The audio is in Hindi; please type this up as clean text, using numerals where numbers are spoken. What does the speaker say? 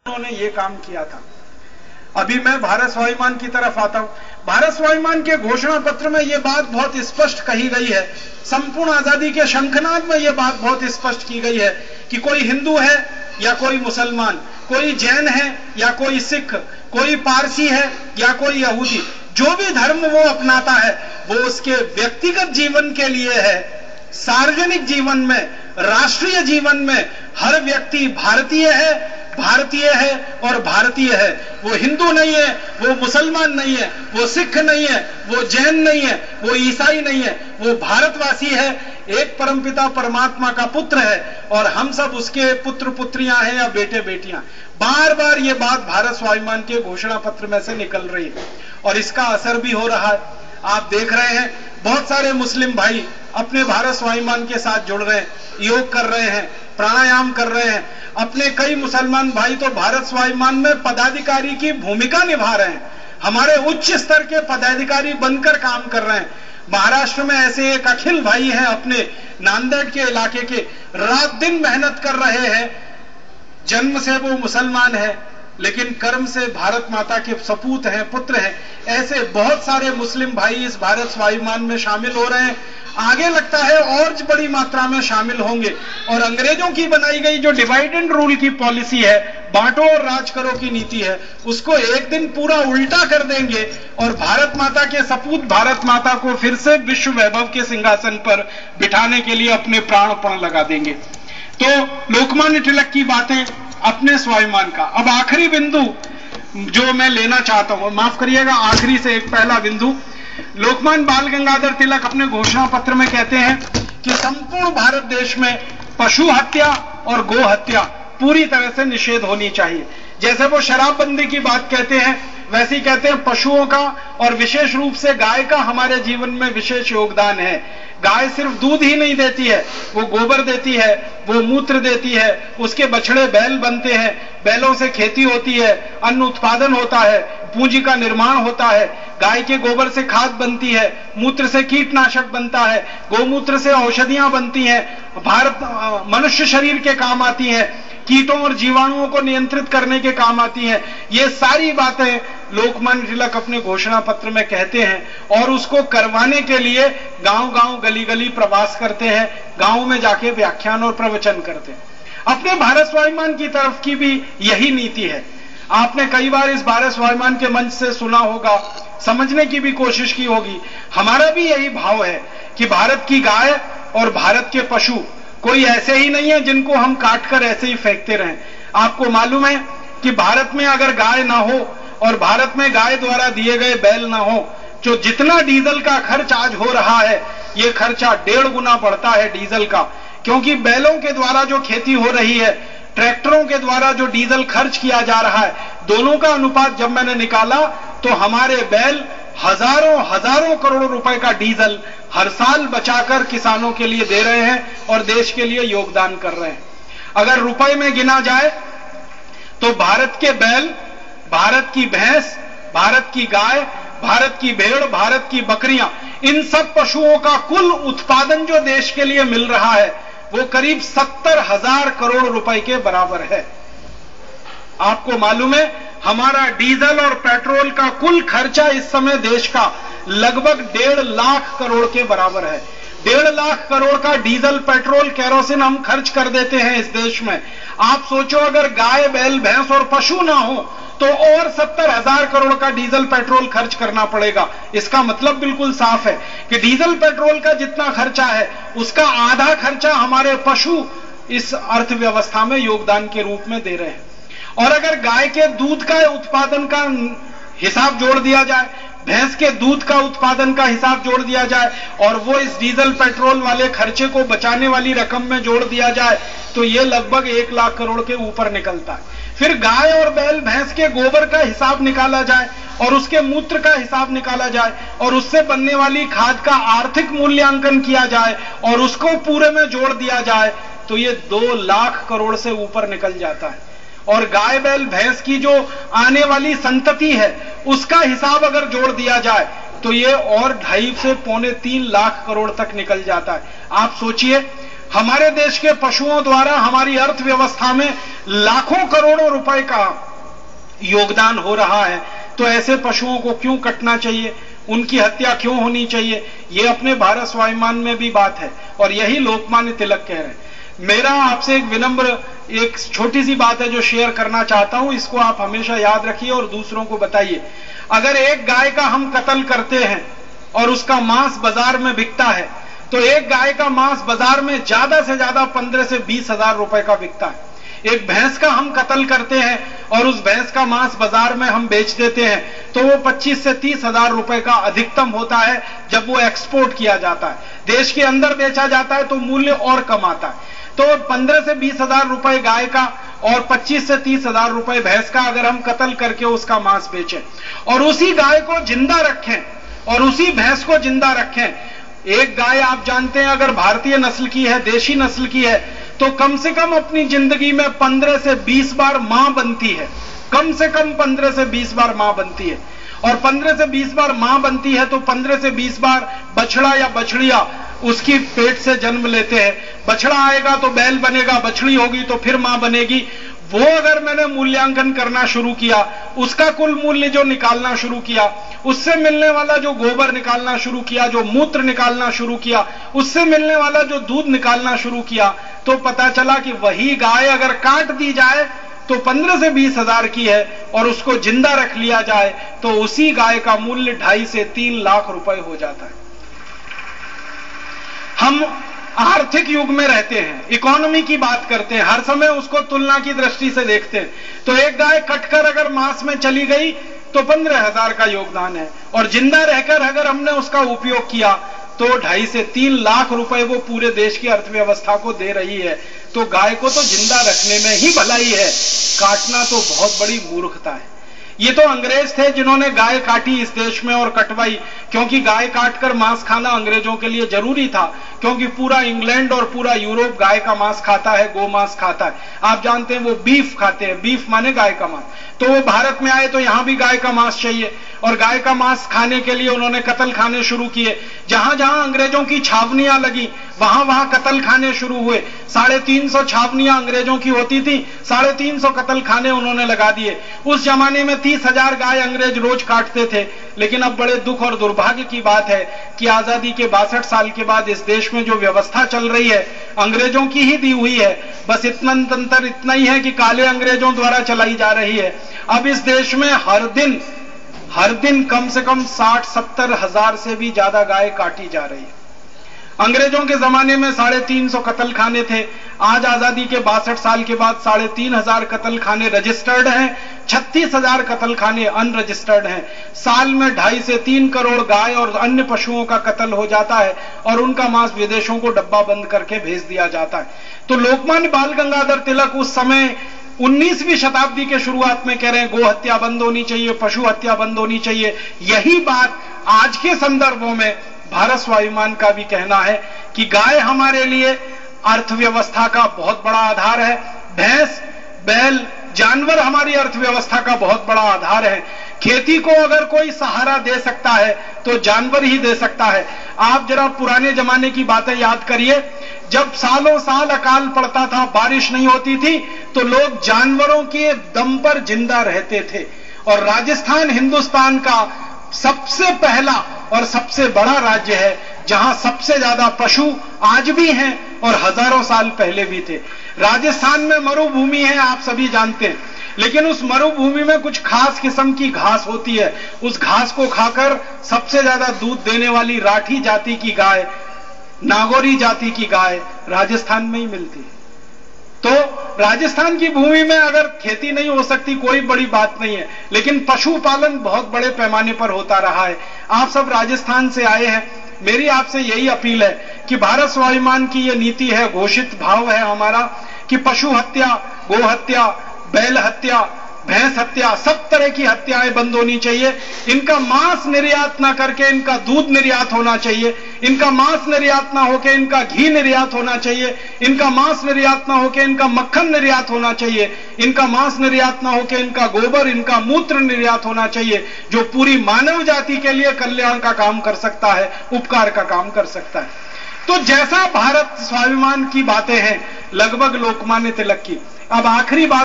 उन्होंने ये काम किया था। अभी मैं भारत स्वाभिमान की तरफ आता हूं। भारत स्वाभिमान के घोषणा पत्र में यह बात बहुत स्पष्ट कही गई है, संपूर्ण आजादी के शंखनाद में यह बात बहुत स्पष्ट की गई है कि कोई हिंदू है या कोई मुसलमान, कोई जैन है या कोई सिख, कोई पारसी है या कोई यहूदी, जो भी धर्म वो अपनाता है वो उसके व्यक्तिगत जीवन के लिए है। सार्वजनिक जीवन में, राष्ट्रीय जीवन में हर व्यक्ति भारतीय है और भारतीय है। वो हिंदू नहीं है, वो मुसलमान नहीं है, वो सिख नहीं है, वो जैन नहीं है, वो ईसाई नहीं है, वो भारतवासी है, एक परमपिता परमात्मा का पुत्र है और हम सब उसके पुत्र पुत्रियां हैं या बेटे बेटियां। बार बार ये बात भारत स्वाभिमान के घोषणा पत्र में से निकल रही है और इसका असर भी हो रहा है। आप देख रहे हैं बहुत सारे मुस्लिम भाई अपने भारत स्वाभिमान के साथ जुड़ रहे हैं, योग कर रहे हैं, प्राणायाम कर रहे हैं। अपने कई मुसलमान भाई तो भारत स्वाभिमान में पदाधिकारी की भूमिका निभा रहे हैं, हमारे उच्च स्तर के पदाधिकारी बनकर काम कर रहे हैं। महाराष्ट्र में ऐसे एक अखिल भाई हैं अपने नांदेड़ के इलाके के, रात दिन मेहनत कर रहे हैं। जन्म से वो मुसलमान है लेकिन कर्म से भारत माता के सपूत हैं, पुत्र हैं। ऐसे बहुत सारे मुस्लिम भाई इस भारत स्वाभिमान में शामिल हो रहे हैं, आगे लगता है और बड़ी मात्रा में शामिल होंगे। और अंग्रेजों की बनाई गई जो डिवाइड एंड रूल की पॉलिसी है, बांटो और राज करो की नीति है, उसको एक दिन पूरा उल्टा कर देंगे और भारत माता के सपूत भारत माता को फिर से विश्व वैभव के सिंहासन पर बिठाने के लिए अपने प्राणपण लगा देंगे। तो लोकमान्य तिलक की बातें, अपने स्वाभिमान का। अब आखिरी बिंदु जो मैं लेना चाहता हूं, माफ करिएगा, आखिरी से एक पहला बिंदु, लोकमान्य बाल गंगाधर तिलक अपने घोषणा पत्र में कहते हैं कि संपूर्ण भारत देश में पशु हत्या और गो हत्या पूरी तरह से निषेध होनी चाहिए। जैसे वो शराबबंदी की बात कहते हैं, वैसे ही कहते हैं पशुओं का और विशेष रूप से गाय का हमारे जीवन में विशेष योगदान है। गाय सिर्फ दूध ही नहीं देती है, वो गोबर देती है, वो मूत्र देती है, उसके बछड़े बैल बनते हैं, बैलों से खेती होती है, अन्न उत्पादन होता है, पूंजी का निर्माण होता है। गाय के गोबर से खाद बनती है, मूत्र से कीटनाशक बनता है, गोमूत्र से औषधियां बनती हैं, मनुष्य शरीर के काम आती हैं, कीटों और जीवाणुओं को नियंत्रित करने के काम आती हैं। ये सारी बातें लोकमान्य तिलक अपने घोषणा पत्र में कहते हैं और उसको करवाने के लिए गांव-गांव, गली-गली प्रवास करते हैं, गांव में जाके व्याख्यान और प्रवचन करते हैं। अपने भारत स्वाभिमान की तरफ की भी यही नीति है। आपने कई बार इस भारत स्वाभिमान के मंच से सुना होगा, समझने की भी कोशिश की होगी। हमारा भी यही भाव है कि भारत की गाय और भारत के पशु कोई ऐसे ही नहीं है जिनको हम काटकर ऐसे ही फेंकते रहें। आपको मालूम है कि भारत में अगर गाय ना हो और भारत में गाय द्वारा दिए गए बैल ना हो, जो जितना डीजल का खर्च आज हो रहा है, ये खर्चा 1.5 गुना बढ़ता है डीजल का। क्योंकि बैलों के द्वारा जो खेती हो रही है, ट्रैक्टरों के द्वारा जो डीजल खर्च किया जा रहा है, दोनों का अनुपात जब मैंने निकाला तो हमारे बैल हजारों करोड़ रुपए का डीजल हर साल बचाकर किसानों के लिए दे रहे हैं और देश के लिए योगदान कर रहे हैं। अगर रुपए में गिना जाए तो भारत के बैल, भारत की भैंस, भारत की गाय, भारत की भेड़, भारत की बकरियां, इन सब पशुओं का कुल उत्पादन जो देश के लिए मिल रहा है वो करीब 70,000 करोड़ रुपए के बराबर है। आपको मालूम है हमारा डीजल और पेट्रोल का कुल खर्चा इस समय देश का लगभग 1.5 लाख करोड़ के बराबर है। 1.5 लाख करोड़ का डीजल, पेट्रोल, केरोसिन हम खर्च कर देते हैं इस देश में। आप सोचो अगर गाय, बैल, भैंस और पशु ना हो तो और 70,000 करोड़ का डीजल पेट्रोल खर्च करना पड़ेगा। इसका मतलब बिल्कुल साफ है कि डीजल पेट्रोल का जितना खर्चा है उसका आधा खर्चा हमारे पशु इस अर्थव्यवस्था में योगदान के रूप में दे रहे हैं। और अगर गाय के दूध का उत्पादन का हिसाब जोड़ दिया जाए, भैंस के दूध का उत्पादन का हिसाब जोड़ दिया जाए और वो इस डीजल पेट्रोल वाले खर्चे को बचाने वाली रकम में जोड़ दिया जाए तो ये लगभग 1 लाख करोड़ के ऊपर निकलता है। फिर गाय और बैल, भैंस के गोबर का हिसाब निकाला जाए और उसके मूत्र का हिसाब निकाला जाए और उससे बनने वाली खाद का आर्थिक मूल्यांकन किया जाए और उसको पूरे में जोड़ दिया जाए तो ये 2 लाख करोड़ से ऊपर निकल जाता है। और गाय, बैल, भैंस की जो आने वाली संतति है उसका हिसाब अगर जोड़ दिया जाए तो ये और 2.5 से 3.25 लाख करोड़ तक निकल जाता है। आप सोचिए हमारे देश के पशुओं द्वारा हमारी अर्थव्यवस्था में लाखों करोड़ों रुपए का योगदान हो रहा है, तो ऐसे पशुओं को क्यों कटना चाहिए, उनकी हत्या क्यों होनी चाहिए? ये अपने भारत स्वाभिमान में भी बात है और यही लोकमान्य तिलक कह रहे हैं। मेरा आपसे एक विनम्र एक छोटी सी बात है जो शेयर करना चाहता हूं, इसको आप हमेशा याद रखिए और दूसरों को बताइए। अगर एक गाय का हम कत्ल करते हैं और उसका मांस बाजार में बिकता है, तो एक गाय का मांस बाजार में ज्यादा से ज्यादा 15 से 20 हजार रुपए का बिकता है। एक भैंस का हम कत्ल करते हैं और उस भैंस का मांस बाजार में हम बेच देते हैं, तो वो 25 से 30 हजार रुपए का अधिकतम होता है जब वो एक्सपोर्ट किया जाता है। देश के अंदर बेचा जाता है तो मूल्य और कम आता है। तो 15 से 20 हजार रुपए गाय का और 25 से 30 हजार रुपए भैंस का अगर हम कत्ल करके उसका मांस बेचें और उसी गाय को जिंदा रखें और उसी भैंस को जिंदा रखें, एक गाय आप जानते हैं अगर भारतीय नस्ल की है, देशी नस्ल की है, तो कम से कम अपनी जिंदगी में 15 से 20 बार मां बनती है। कम से कम 15 से 20 बार मां बनती है और 15 से 20 बार मां बनती है तो 15 से 20 बार बछड़ा या बछड़िया उसकी पेट से जन्म लेते हैं। बछड़ा आएगा तो बैल बनेगा, बछड़ी होगी तो फिर मां बनेगी। वो अगर मैंने मूल्यांकन करना शुरू किया, उसका कुल मूल्य जो निकालना शुरू किया, उससे मिलने वाला जो गोबर निकालना शुरू किया, जो मूत्र निकालना शुरू किया, उससे मिलने वाला जो दूध निकालना शुरू किया, तो पता चला कि वही गाय अगर काट दी जाए तो 15 से 20 हजार की है और उसको जिंदा रख लिया जाए तो उसी गाय का मूल्य 2.5 से 3 लाख रुपए हो जाता है। हम आर्थिक युग में रहते हैं, इकोनॉमी की बात करते हैं, हर समय उसको तुलना की दृष्टि से देखते हैं। तो एक गाय कटकर अगर मांस में चली गई तो 15,000 का योगदान है और जिंदा रहकर अगर हमने उसका उपयोग किया तो 2.5 से 3 लाख रुपए वो पूरे देश की अर्थव्यवस्था को दे रही है। तो गाय को तो जिंदा रखने में ही भलाई है, काटना तो बहुत बड़ी मूर्खता है। ये तो अंग्रेज थे जिन्होंने गाय काटी इस देश में और कटवाई, क्योंकि गाय काटकर मांस खाना अंग्रेजों के लिए जरूरी था, क्योंकि पूरा इंग्लैंड और पूरा यूरोप गाय का मांस खाता है, गो मांस खाता है। आप जानते हैं वो बीफ खाते हैं, बीफ माने गाय का मांस। तो वो भारत में आए तो यहां भी गाय का मांस चाहिए और गाय का मांस खाने के लिए उन्होंने कत्ल खाने शुरू किए। जहां जहां अंग्रेजों की छावनियां लगी वहां वहां कत्ल खाने शुरू हुए। 350 छावनियां अंग्रेजों की होती थी, 350 कत्ल खाने उन्होंने लगा दिए। उस जमाने में 30,000 गाय अंग्रेज रोज काटते थे। लेकिन अब बड़े दुख और दुर्भाग्य की बात है कि आजादी के 62 साल के बाद इस देश में जो व्यवस्था चल रही है अंग्रेजों की ही दी हुई है। बस इतना ही है कि काले अंग्रेजों द्वारा चलाई जा रही है। अब इस देश में हर दिन कम से कम 60-70 हजार से भी ज्यादा गाय काटी जा रही है। अंग्रेजों के जमाने में 350 कत्ल खाने थे। आज आजादी के 62 साल के बाद 3,500 कत्ल खाने रजिस्टर्ड हैं, 36,000 कत्ल खाने अनरजिस्टर्ड हैं। साल में 2.5 से 3 करोड़ गाय और अन्य पशुओं का कत्ल हो जाता है और उनका मांस विदेशों को डब्बा बंद करके भेज दिया जाता है। तो लोकमान्य बाल गंगाधर तिलक उस समय 19वीं शताब्दी के शुरुआत में कह रहे हैं गो हत्या बंद होनी चाहिए, पशु हत्या बंद होनी चाहिए। यही बात आज के संदर्भों में भारत स्वाभिमान का भी कहना है कि गाय हमारे लिए अर्थव्यवस्था का बहुत बड़ा आधार है। भैंस, बैल, जानवर हमारी अर्थव्यवस्था का बहुत बड़ा आधार है। खेती को अगर कोई सहारा दे सकता है तो जानवर ही दे सकता है। आप जरा पुराने जमाने की बातें याद करिए, जब सालों साल अकाल पड़ता था, बारिश नहीं होती थी, तो लोग जानवरों के दम पर जिंदा रहते थे। और राजस्थान हिंदुस्तान का सबसे पहला और सबसे बड़ा राज्य है जहां सबसे ज्यादा पशु आज भी हैं और हजारों साल पहले भी थे। राजस्थान में मरुभूमि है, आप सभी जानते हैं, लेकिन उस मरुभूमि में कुछ खास किस्म की घास होती है। उस घास को खाकर सबसे ज्यादा दूध देने वाली राठी जाति की गाय, नागौरी जाति की गाय राजस्थान में ही मिलती है। तो राजस्थान की भूमि में अगर खेती नहीं हो सकती कोई बड़ी बात नहीं है, लेकिन पशुपालन बहुत बड़े पैमाने पर होता रहा है। आप सब राजस्थान से आए हैं, मेरी आपसे यही अपील है कि भारत स्वाभिमान की यह नीति है, घोषित भाव है हमारा कि पशु हत्या, गो हत्या, बैल हत्या, भैंस हत्या, सब तरह की हत्याएं बंद होनी चाहिए। इनका मांस निर्यात ना करके इनका दूध निर्यात होना चाहिए। इनका मांस निर्यात ना होके इनका घी निर्यात होना चाहिए। इनका मांस निर्यात ना होके इनका मक्खन निर्यात होना चाहिए। इनका मांस निर्यात ना होके इनका गोबर, इनका मूत्र निर्यात होना चाहिए, जो पूरी मानव जाति के लिए कल्याण का काम कर सकता है, उपकार का काम कर सकता है। तो जैसा भारत स्वाभिमान की बातें हैं लगभग लोकमान्य तिलक की। अब आखिरी बात